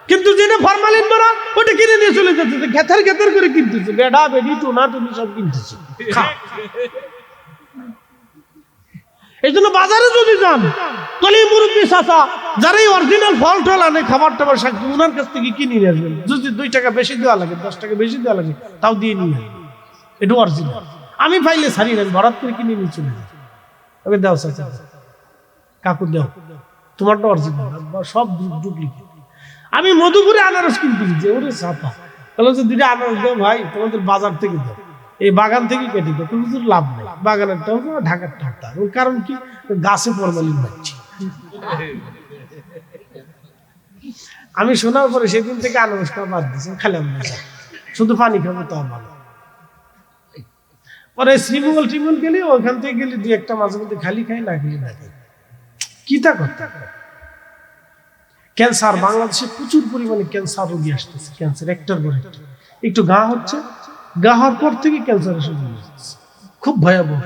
কিন্তু যেটা ফরমালিন ধরা ওটা কিনে নিয়ে চলে যেতেছে, ঘেথার ঘেথার করে কিনতেছে, বেডা বেডি টোনা টুনি সব কিনতেছে। এই জন্য বাজারে যদি যান তাহলে মুরব্বী চাচা যারাই অরিজিনাল ফল টল আনে, খাবার টাবার শাক, ওনার কাছ থেকে কিনে নিয়ে আসবেন। যদি 2 টাকা বেশি দেওয়া লাগে, 10 টাকা বেশি দেওয়া লাগে, তাও দিয়ে নিয়ে আসবেন। এটা অরিজিনাল। আমি পাইলে ছাড়ি না, ভরাত করে কিনে নিয়ে চলে যাই। ওকে দাও চাচা, কাকু দাও, তোমারটা অরিজিনাল, সব ডুপ্লিকেট। আমি মধুপুরে আনারস কিনতেছি, যে ওরে ছাপা, তাহলে যে 2টা আনারস দাও ভাই, তোমাদের বাজার থেকে দাও, এই বাগান থেকে কেটে দাও, কোনো কিছু লাভ নেই। বাগানেরটাও ঢাকার ঠাকটা, ওর কারণ কি? গাছে ফরমালিন মারছি। আমি শোনার পরে সেদিন থেকে আনারস খাওয়া বাদ দিয়েছি, খেলাম না, শুধু পানি খাবো, তাও ভালো। পরে শ্রীমঙ্গল টিমঙ্গল গেলে, ওখান থেকে গেলে 2-1টা মাঝে মধ্যে খালি খাই, না খেলে না খাই। কি তা করতে? ক্যান্সার, বাংলাদেশে প্রচুর পরিমাণে ক্যান্সার রোগী আসতেছে, ক্যান্সার একটার পর একটা। একটু গা হচ্ছে, গা হওয়ার পর থেকে ক্যান্সার এসে যাচ্ছে, খুব ভয়াবহ।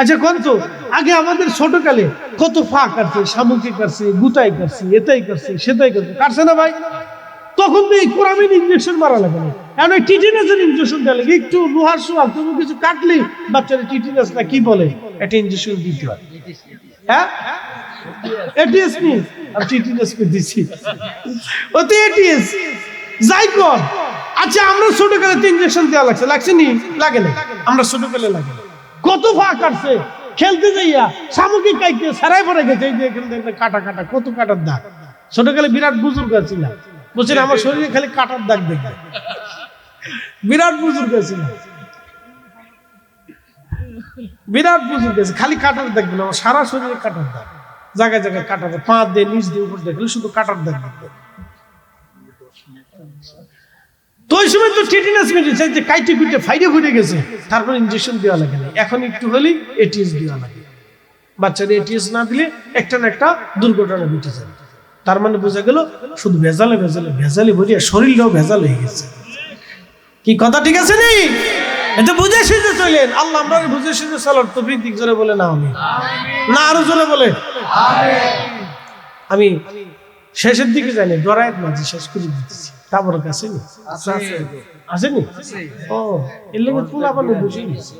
আচ্ছা কোন তো আগে আমাদের ছোটকালে কত ফা কাটছে, শামুকে কাটছে, গুতাই কাটছে, এটাই কাটছে, সেটাই কাটছে, কাটছে না ভাই? তখন তো এই কোরামিন ইঞ্জেকশন মারা লাগে না, এখন ওই টিটিনাসের ইঞ্জেকশন দেওয়া লাগে। একটু লোহার সোয়া কোনো কিছু কাটলে বাচ্চারা টিটিনাস না কি বলে, একটা ইঞ্জেকশন দিতে হয়। হ্যাঁ, এটিএস নি আর টিটিনাস কে দিছি, ওতে এটিএস যাই কর। আচ্ছা আমরা ছোটকালে তো ইঞ্জেকশন দেওয়া লাগছে, লাগছে নি? লাগে না, আমরা ছোটকালে লাগে। কত ফা কাটছে, খেলতে যাইয়া সামগ্রিক কাইতে সারাই পড়ে গেছে। এই যে এখানে দেখলে কাটা কাটা, কত কাটার দাগ। ছোটকালে বিরাট বুজুর্গ ছিল, বুঝছেন, আমার শরীরে খালি কাটার দাগ দেখবে, বিরাট বুজুর্গ ছিল, বিরাট বুজুর্গ আছে, খালি কাটার দেখবেন, আমার সারা শরীরে কাটার দাগ, জায়গায় জায়গায় কাটার দাগ, পা দিয়ে নিচ দিয়ে উপর দেখলে শুধু কাটার দাগ দেখবে। তো ওই সময় তো টিটেনাস মেডিসিন যে কাইটে কুইটে ফাইডে ফুটে গেছে, তারপর ইনজেকশন দেওয়া লাগে না, এখন একটু হলেই এটিএস দেওয়া লাগে। বাচ্চাদের এটিএস না দিলে একটা না একটা দুর্ঘটনা ঘটে যাবে। তার মানে বোঝা গেল শুধু ভেজালে ভেজালে ভেজালে ভরিয়া শরীরটাও ভেজাল হয়ে গেছে। কি কথা ঠিক আছে নি? এটা বুঝে সুঝে চলেন। আল্লাহ আমরা বুঝে সুঝে চলার তৌফিক দিক, জোরে বলে না আমি না আরো জোরে বলে আমি শেষের দিকে জানি ডরায়ের মাঝে শেষ করে দিতেছি। তারপর কাছে আসেনি ও এর লেগে পোলাপানে বসে গেছে,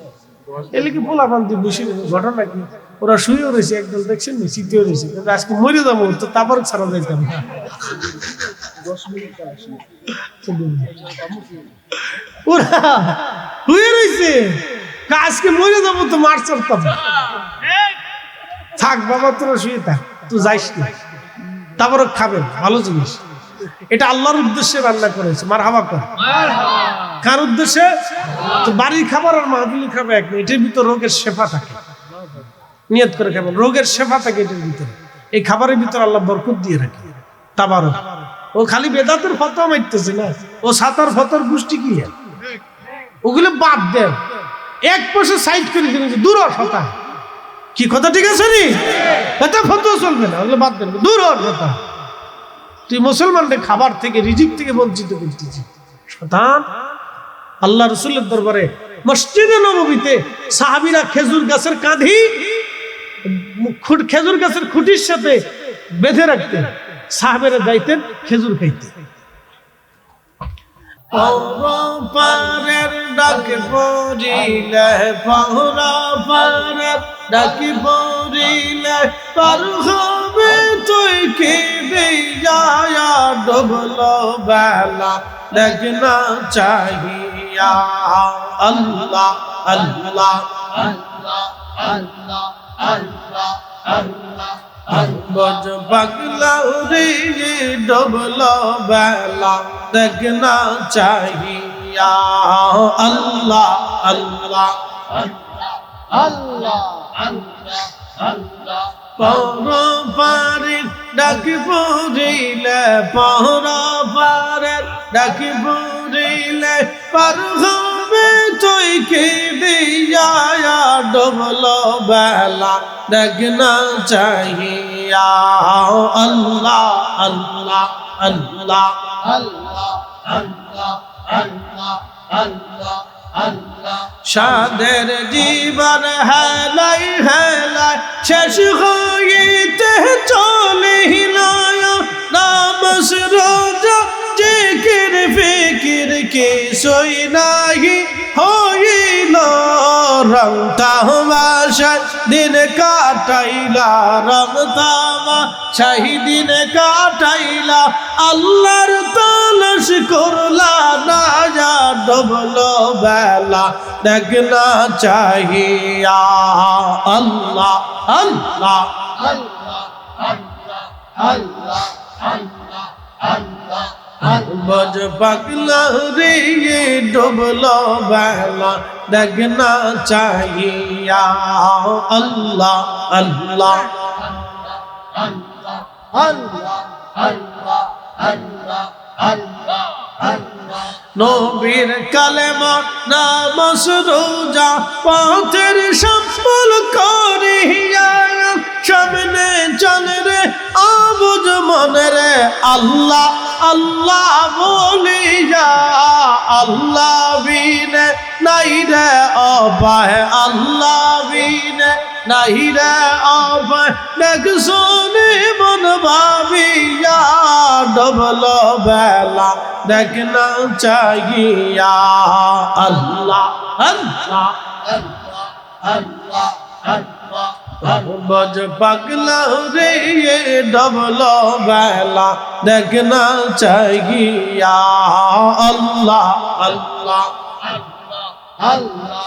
এর লেগে পোলাপান দিয়ে বসে গেছে। ঘটনা কি, ওরা শুয়েও রয়েছে, একদল দেখছেন নি শীতেও রয়েছে, কিন্তু আজকে মরে যাবো তো তারপর ছাড়া যাইতাম না। ওরা শুয়ে রয়েছে, আজকে মরে যাবো তো মার চড়তাম। থাক বাবা তোরা শুয়ে থাক, তুই যাইস না, তারপর খাবেন ভালো জিনিস। এটা আল্লাহর উদ্দেশ্যে রান্না করেছে, মারহাবা কর। কার উদ্দেশ্যে? তো বাড়ির খাবার আর মাহফিলের খাবার এক না, এটার ভিতর রোগের শেফা থাকে, নিয়ত করে খাবেন, রোগের শেফা থাকে এটার ভিতরে। এই খাবারের ভিতর আল্লাহ বরকত দিয়ে রাখে। তাবারক ও খালি বেদাতের ফতোয়া মারতেছে না, ও সাতার ফতোয়ার গোষ্ঠী কি, ওগুলো বাদ দেন, এক পাশে সাইড করে দিন, দূর কথা। কি কথা ঠিক আছে নি? এটা ফতোয়া চলবে না, ওগুলো বাদ দেন, দূর কথা। তুই মুসলমানদের খাবার থেকে, রিজিক থেকে বঞ্চিত করতেছিস। শয়তান আল্লাহ রাসূলের দরবারে মসজিদে নববীতে সাহাবীরা খেজুর গাছের কাঁধি খেজুর গাছের খুঁটির সাথে বেঁধে রাখতেন, সাহাবেরা যাইতেন খেজুর খাইতে। পারের ডাক পড়িলে পাহরা পারের ডাক পড়িলে পার হবে তুই কি দিয়া ডুবল বেলা দেখনা চাহিয়া। আল্লাহ আল্লাহ আল্লাহ আল্লাহ আল্লাহ আল্লাহ বজ পাগলা রে ডুবল বেলা দেখনা চাহিয়া। আল্লাহ আল্লাহ আল্লাহ আল্লাহ আল্লাহ আল্লাহ পর পারে ডাক পড়িলে পর পারে ডাক পড়িলে পার হবে তুই কি দিয়া ডুবল বেলা দেখনা চাহিয়া। আল্লাহ আল্লাহ আল্লাহ আল্লাহ আল্লাহ আল্লাহ আল্লাহ আল্লাহ সাদের জীবন হেলাই হেলাই শেষ হইতে চলিল, নামাজ রোজা জিকির ফিকির কিছুই নাহি হইল, রং তামাশা দিন কাটাইলা, রং তামাশাই দিন কাটাইলা, আল্লাহর তালাশ করলা না যা ডুবল বেলা দেখনা চাহিয়া। আল্লাহ আল্লাহ আল্লাহ আল্লাহ আল্লাহ আল্লাহ আল্লাহ বজ পাগলা রে ডুবল বেলা দেখনা চাহিয়া। আল্লাহ আল্লাহ আল্লাহ আল্লাহ আল্লাহ আল্লাহ আল্লাহ আল্লাহ নবীর কালেমা নামাজ রোজা পথের সম্বল করিয়া, সামনে চলে রে আবুজ মনে রে আল্লাহ আল্লাহ বলিয়া। আল্লাহ বিনে নাই রে অপায়, আল্লাহ বিনে নাই রে অপায়, দেখ শুনে মন ভাবিয়া ডুবল বেলা দেখনা চাহিয়া। আল্লাহ আল্লাহ আল্লাহ আল্লাহ আল্লাহ বজ পাগলা রে ডুবল বেলা দেখনা চাহিয়া। আল্লাহ আল্লাহ আল্লাহ আল্লাহ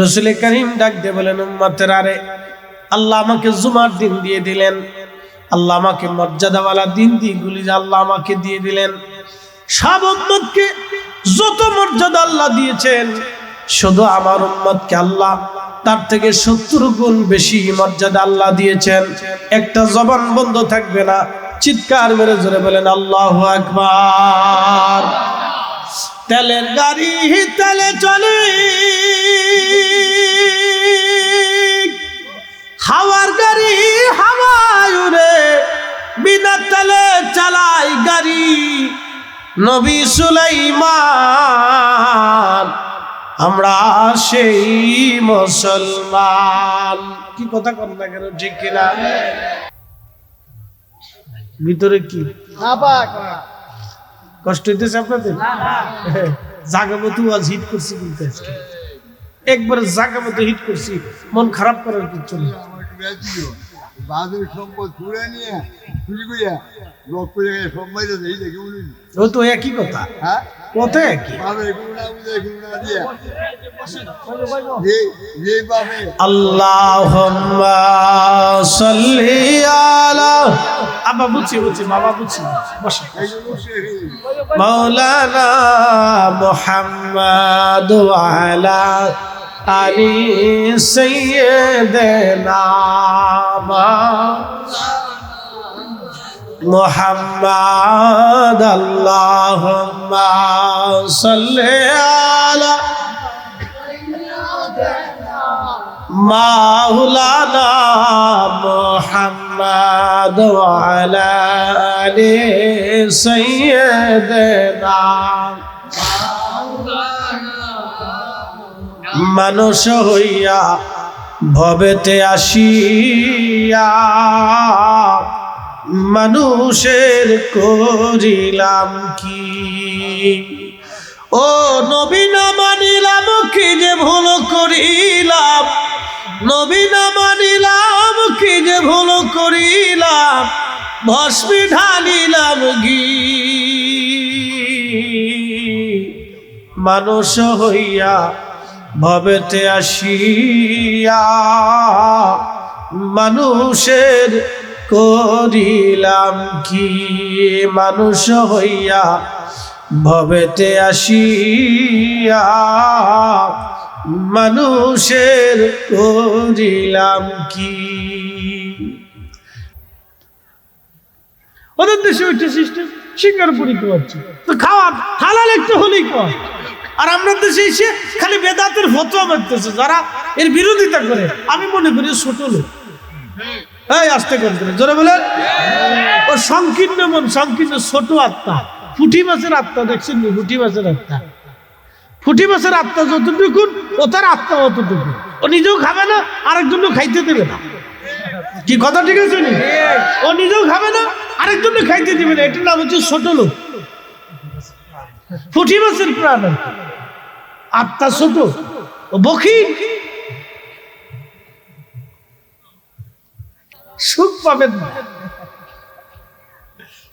রাসূল করিম ডাক দিয়ে বলেন, উম্মতেরা রে, আল্লাহ আমাকে জুমার দিন দিয়ে দিলেন, আল্লাহ আমাকে মর্যাদাওয়ালা দিন গুলি আল্লাহ আমাকে দিয়ে দিলেন। সব উম্মতকে যত মর্যাদা আল্লাহ দিয়েছেন, শুধু আমার উম্মতকে আল্লাহ তার থেকে 70 গুণ বেশি মর্যাদা আল্লাহ দিয়েছেন। একটা জবান বন্ধ থাকবে না, চিৎকার মেরে জোরে বলেন আল্লাহু আকবার। তেলের গাড়ি তেলে চলে, হাওয়ার গাড়ি হাওয়ায় উড়ে, বিনা তেলে চালায় গাড়ি নবী সুলাইমান, আমরা সেই মুসলমান। কি কথা কন না কেন, ঠিক কিনা? ভিতরে কি কষ্ট হইতেছে আপনাদের? জাগা মতো আজ হিট করছি, কিন্তু আজকে একবারে জাগা মতো হিট করছি, মন খারাপ করার কিছু নেই। ও তো একই কথা, কথা একই। আল্লাহুম্মা সাল্লি আলা, আব্বা বুঝছি বাবা বুঝছি, বসো। মাওলানা মুহাম্মদ ওয়া আলা আলি সাইয়্যিদিনা মুহাম্মদ। আল্লাহুম্মা সাল্লি আলা মাওলানা মুহাম্মদ ওয়া আলা আলি সাইয়্যিদিনা। মানুষ হইয়া ভবেতে আসিয়া, মানুষের করিলাম কি? ও নবী না মানিলাম কি যে ভুল করিলাম, নবী না মানিলাম কি যে ভুল করিলাম, ভস্মে ঢালিলাম ঘি। মানুষ হইয়া ভবেতে আসিয়া, মানুষের করিলাম কি? মানুষ হইয়া ভবেতে আসিয়া, মানুষের করিলাম কি? ওদের দেশে ওইটা সিস্টেম, শিকার পরীক্ষা হচ্ছে তো খাওয়া হালাল একটু হলেই কর। আর আমরা দেশে এসে খালি বেদাতের ফতোয়া মারতেছে, যারা এর বিরোধিতা করে। আমি মনে করি ছোট লোক। এই আস্তে করে জোরে বলেন, ও সংকীর্ণ মন, সংকীর্ণ ছোট আত্মা। পুঁটি মাছের আত্মা দেখছেন? পুঁটি মাছের আত্মা, পুঁটি মাছের আত্মা যতটুকু, ও তার আত্মা অতটুকু। ও নিজেও খাবে না, আরেকজনও খাইতে দেবে না। কি কথা ঠিক আছে? ও নিজেও খাবে না, আরেকজনও খাইতে দেবে না। এটার নাম হচ্ছে ছোট লোক, পুঁটি মাছের প্রাণ। আত্মা ছোট, ও বখিল। সুখ পাবেন না,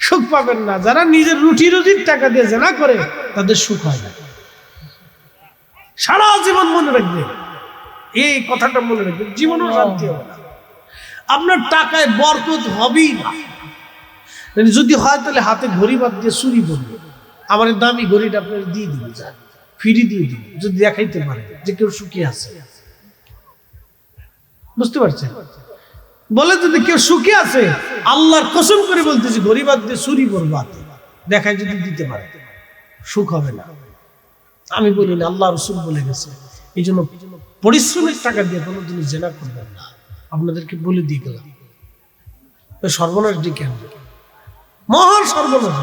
সুখ পাবেন না। যারা নিজের রুটি রুজির টাকা দিয়ে জেনা করে, তাদের সুখ হয় না। সারা জীবন মনে রাখবে, এই কথাটা মনে রাখবে, জীবনও শান্তি হবে না। আপনার টাকায় বরকত হবেই না। যদি হয় তাহলে হাতে ঘড়ি বাদ দিয়ে চুরি করবে। আমার দামি ঘড়িটা আপনার দিয়ে দিবে, ফ্রি দিয়ে দিবে, যদি দেখাইতে পারে যে কেউ সুখী আছে। বুঝতে পারছেন? বলে যদি কেউ সুখী আছে, আল্লাহর কসম করে বলতেছি, ঘড়ি বাদ দিয়ে চুরি করবো হাতে, দেখায় যদি দিতে পারে, সুখ হবে না। আমি বলি না, আল্লাহ রাসূল বলে গেছে। এই জন্য পরিশ্রমের টাকা দিয়ে কোনো জিনিস জেনা করবেন না। আপনাদেরকে বলে দিয়ে গেলাম, সর্বনাশ ডেকে আনবে, মহান সর্বনাশ।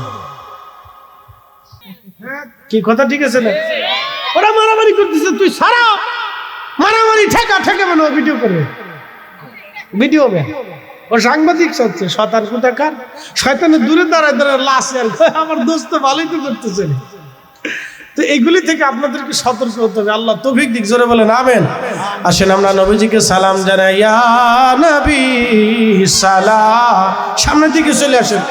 কি কথা ঠিক আছে না? ওরা মারামারি করতেছে, তুই সারা মারামারি ঠেকা ঠেকা মানে ভিডিও করবে, ভিডিও ম্যান। ও সাংবাদিক হচ্ছে, শয়তান কোথাকার। শয়তানের দূরে দাঁড়ায় দাঁড়ায় লাশ, আমার দোস্ত ভালোই তো করতেছে। তো এগুলি থেকে আপনাদেরকে সতর্ক হতে হবে। আল্লাহ তৌফিক দিক, জোরে বলেন আমিন। আসেন আমরা নবীজিকে সালাম জানাই। ইয়া নবী সালাম, সামনের দিকে চলে আসেন।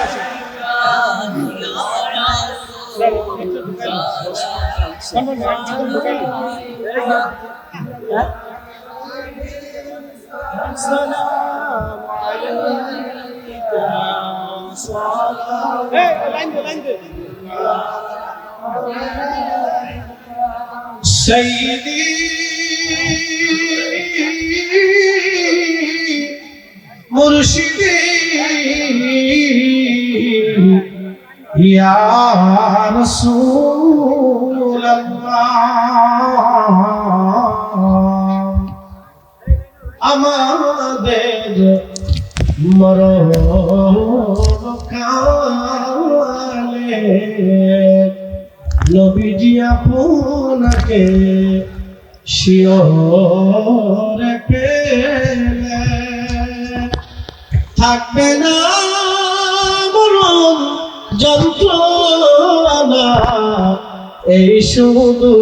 سيدي مرشدي يا رسول الله আমাদের মরণকালে নবীজি আপনাকে শিওরে পেলে থাকবে না মরণ যন্ত্রণা এই শুধু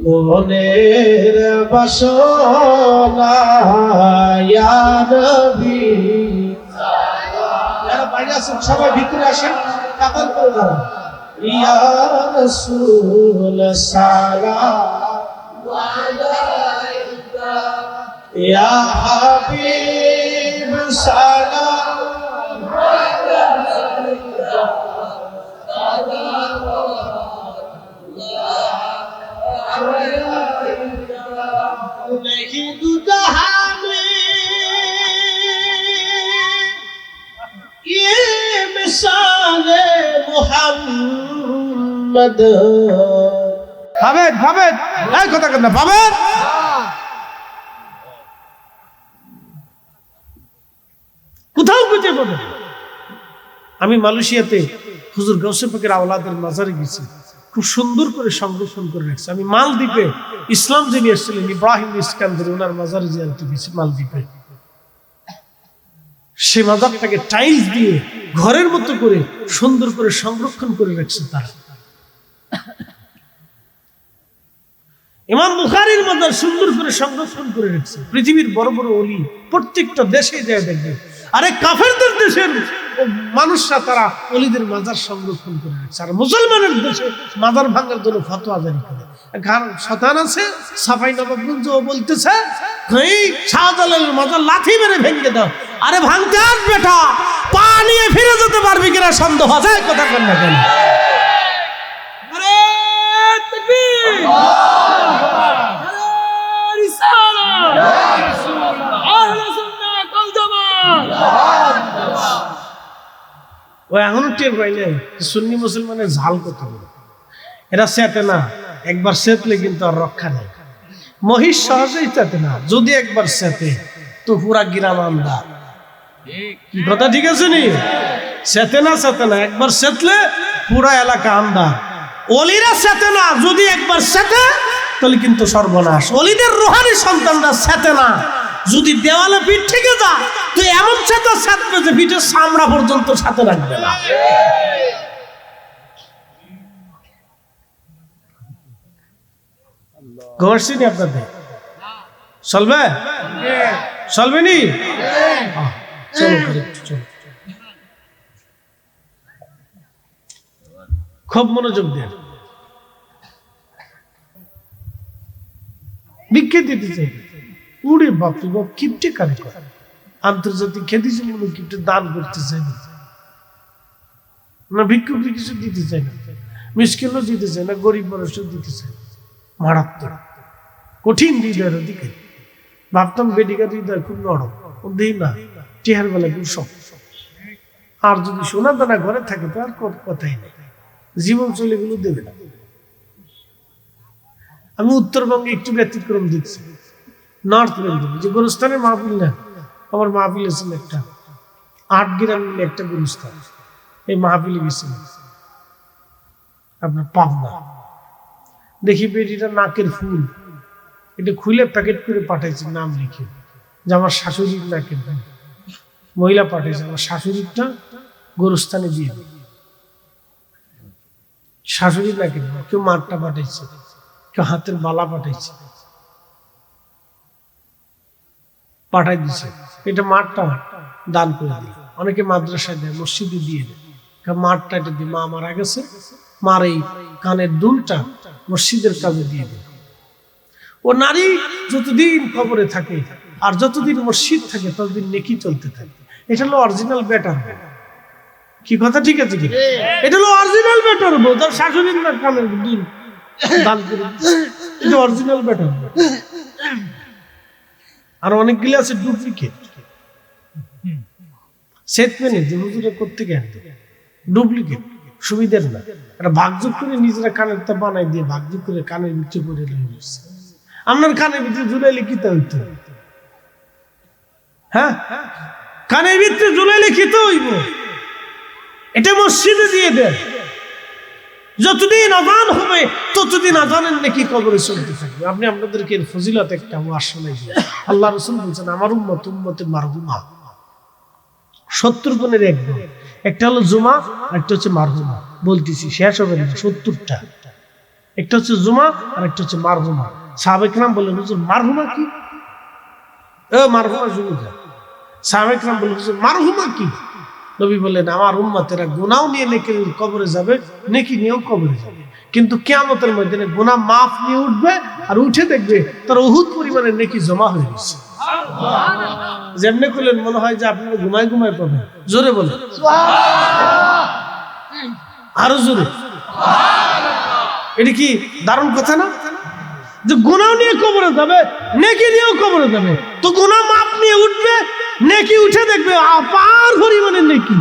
মনের বাসনা ইয়া নবী। যারা বাইরে আছেন সবাই ভিতরে আসেন, কাতার করে দাঁড়ান। ইয়া রাসূল সালাম আলাইকা, ইয়া হাবিব সালাম আলাইকা, नहीं दुजहा में ये मिसाल मोहम्मद পাবেন পাবেন এই কথা কেন পাবেন। কোথাও খুঁজে পাবেন। আমি মালয়েশিয়াতে হুজুর গাউসে পাকের আওলাদের মাজারে গেছি, খুব সুন্দর করে সংরক্ষণ করে রাখছে। আমি মালদ্বীপে ইসলাম যিনি এসেছিলেন ইব্রাহিম ইস্কান্দার, ওনার মাজারে জিয়ারতে গেছি মালদ্বীপে। সে মাজারটাকে টাইলস দিয়ে ঘরের মতো করে সুন্দর করে সংরক্ষণ করে রাখছে তারা। ইমাম বুখারীর মাজার সুন্দর করে সংরক্ষণ করে রাখছে। পৃথিবীর বড় বড় ওলি প্রত্যেকটা দেশে যায় দেখবে, আরে কাফেরদের দেশের মানুষরা তারা ওলিদের মাজার সংরক্ষণ করে রাখছে, আর মুসলমানের দেশে মাজার ভাঙার জন্য ফতোয়া জারি করে। শতান আছে সাফাই নবাবগঞ্জ বলতেছে শাহজালালের মাজার লাথি মেরে ভেঙে দাও। আরে ভাঙতে আস বেটা, পা নিয়ে ফিরে যেতে পারবি কিনা সন্দেহ আছে, কথা কেন না কেন। আরে তাকবীর, আরে রিসালাত, আহলে সুন্নাহ ওয়াল জামাত। ও এখনো টের পাই নাই সুন্নি মুসলমানের ঝাল কত। এরা চেতে না, একবার চেতলে কিন্তু আর রক্ষা নেই। মহিষ সহজেই চেতে না, যদি একবার চেতে তো পুরা গ্রাম আন্দার। কি কথা ঠিক আছে নি? চেতে না, একবার চেতলে পুরা এলাকা আন্দার। অলিরা চেতে না, যদি একবার চেতে তাহলে কিন্তু সর্বনাশ। অলিদের রুহানি সন্তানরা চেতে না, যদি দেওয়ালে পিঠ থেকে যা তুই এমন চেতে চেতবে যে পিঠের চামড়া পর্যন্ত সাথে রাখবে না। ঘরছিনি আপনাদের চলবে, চলবে নি? চলো চলো, খুব মনোযোগ দেন। বিক্ষে দিতে চাই, উড়ে বাপরে বাপ, কিপটে কারে করে আন্তর্জাতিক খ্যাতি সম্পন্ন কিপটে দান করতে চাই না, ভিক্ষুক কিছু দিতে চাই না, মিসকিনও দিতে চাই না, গরিব মানুষও দিতে চাই। মারাত্মক কঠিন হৃদয়ের অধিকারী। ভাবতাম বেডিকার হৃদয় খুব নরম, ও দিই না, টিহার বেলা খুব শক্ত। আর যদি সোনা দানা ঘরে থাকে তো আর কথাই নেই, জীবন চলে গুলো দেবে না। আমি উত্তরবঙ্গে একটু ব্যতিক্রম দেখছি, নর্থ বেঙ্গল যে গুরুস্থানের মাহফিল না, আমার মাহফিল ছিল একটা 8 গ্রাম মিলে একটা গুরুস্থান। এই মাহফিলে গেছিল আপনার পাবনা। দেখি বেটিটা নাকের ফুল এটা খুলে প্যাকেট করে পাঠাইছে, নাম লিখে যে আমার শাশুড়ির নাকের ফুল। মহিলা পাঠাইছে আমার শাশুড়িরটা গোরস্থানে দিয়ে দেবে। শাশুড়ির নাকের ফুল, কেউ মারটা পাঠাইছে, কেউ হাতের বালা পাঠাইছে, পাঠাই দিছে। এটা মারটা দান করে দিল। অনেকে মাদ্রাসায় দেয়, মসজিদে দিয়ে দেয়। মারটা এটা দিয়ে, মা মারা গেছে, মার এই কানের দুলটা মসজিদের কাজে দিয়ে দেয়। ও নারী যতদিন কবরে থাকে আর যতদিন মসজিদ থাকে ততদিন নেকি চলতে থাকে। এটা হলো অরিজিনাল বেটার। কি কথা ঠিক আছে কি? এটা হলো অরিজিনাল বেটার। তার শাশুড়ির না কানের দুল দান করে এটা অরিজিনাল বেটার। আর অনেকগুলি আছে ডুপ্লিকেট। সেট মেনে যে হুজুরে করতে গেল ডুপ্লিকেট, সুবিধার না। এটা ভাগযোগ করে নিজেরা কানের তা বানাই দিয়ে ভাগযোগ করে কানের ভিতরে করে নিয়ে আপনার কানের ভিতরে ঝুলাইলে কি তা হইতো? হ্যাঁ, কানের ভিতরে ঝুলাইলে কি তো হইব? এটা মসজিদে দিয়ে দেন। যতদিন আযান হবে ততদিন আযানের নেকি কবরে চলতে থাকবে। আপনি আপনাদেরকে এর ফজিলত একটা আসলে আল্লাহ রাসূল বলেছেন আমার উম্মত উম্মতে মারহুমা, 70 গুণের এক গুণ। একটা হলো জুমা, আর একটা হচ্ছে মারহুমা। বলতেছি শেষ হবে না, 70টা। একটা হচ্ছে জুমা আর একটা হচ্ছে মারহুমা। সাহাবায়ে কেরাম বললেন হুজুর মারহুমা কি? মারহুমা জুমা। সাহাবায়ে কেরাম বললেন হুজুর মারহুমা কি? নবী বললেন আমার উম্মতেরা গুনাহ নিয়ে নেকি কবরে যাবে, নেকি নিয়েও কবরে যাবে, কিন্তু কিয়ামতের ময়দানে গুনাহ মাফ নিয়ে উঠবে আর উঠে দেখবে তার উহুদ পরিমাণের নেকি জমা হয়ে গেছে। যেমনি করলেন মনে হয় যে আপনারা ঘুমায় ঘুমায় পাবেন। জোরে বলেন আরো জোরে। এটা কি দারুণ কথা না? যে গুনাহ নিয়ে কবরে যাবে, নেকি নিয়েও কবরে যাবে, তো গুনাহ মাপ নিয়ে উঠবে, নেকি উঠে দেখবে আপার পরিমাণের নেকি।